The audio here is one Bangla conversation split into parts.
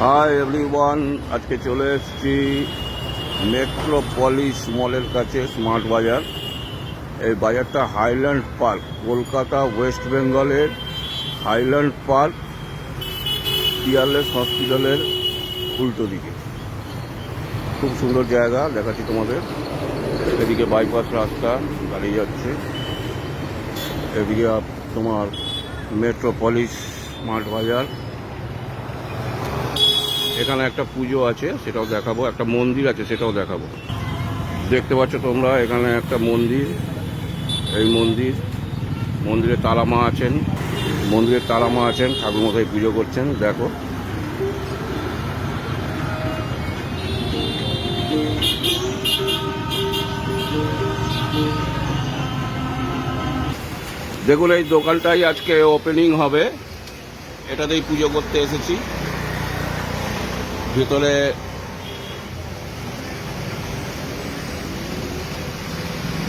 হাই এভরিওয়ান, আজকে চলে এসেছি মেট্রোপলিস মলের কাছে স্মার্ট বাজার। এই বাজারটা হাইল্যান্ড পার্ক, কলকাতা ওয়েস্ট বেঙ্গলের হাইল্যান্ড পার্ক পিয়ারলেস হসপিটালের উল্টো দিকে। খুব সুন্দর জায়গা, দেখাচ্ছি তোমাদের। এদিকে বাইপাস রাস্তা গাড়ি যাচ্ছে, এদিকে তোমার মেট্রোপলিস স্মার্ট বাজার। এখানে একটা পুজো আছে, সেটাও দেখাবো। একটা মন্দির আছে, সেটাও দেখাবো। দেখতে পাচ্ছ তোমরা, এখানে একটা মন্দির। এই মন্দিরে তালামা আছেন, মন্দিরের তালামা আছেন, ঠাকুরমশাই পুজো করছেন। দেখো, দেখুন এই দোকানটাই আজকে ওপেনিং হবে। এটাতেই পুজো করতে এসেছি। ভেতরে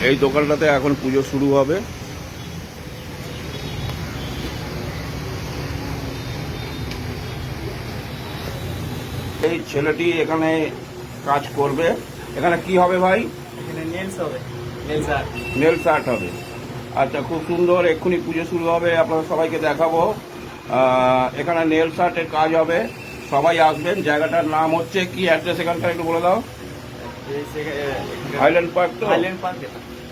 এই দোকানটাতে এখন পুজো শুরু হবে। এই ছেলেটি এখানে কাজ করবে। এখানে কি হবে ভাই? এখানে নেলস হবে, নেলস আর্ট হবে। আচ্ছা, খুব সুন্দর। এক্ষুনি পুজো শুরু হবে, আপনারা সবাইকে দেখাবো। এখানে নেলস আর্টের কাজ হবে, সবাই আসবেন। জায়গাটার নাম হচ্ছে কি, অ্যাড্রেস এখানকার একটু বলে দাও। হাইল্যান্ড পার্ক তো?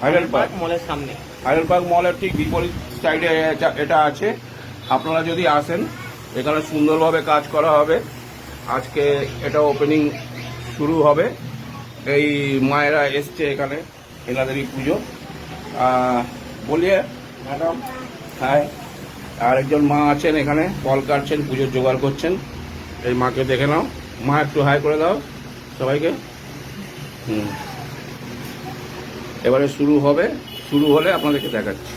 হাইল্যান্ড পার্ক মলের সামনে, হাইল্যান্ড পার্ক মলের ঠিক বিপরীত সাইডে এটা আছে। আপনারা যদি আসেন, এখানে সুন্দরভাবে কাজ করা হবে। আজকে এটা ওপেনিং শুরু হবে। এই মায়েরা এসছে এখানে, এনাদেরই পুজো। বলিয়ে ম্যাডাম হ্যাঁ, আর একজন মা আছেন এখানে, ফল কাটছেন, পুজোর জোগাড় করছেন। এই মাকে দেখে নাও। মা একটু হাই করে দাও সবাইকে। এবারে শুরু হবে, শুরু হলে আপনাদেরকে দেখাচ্ছি।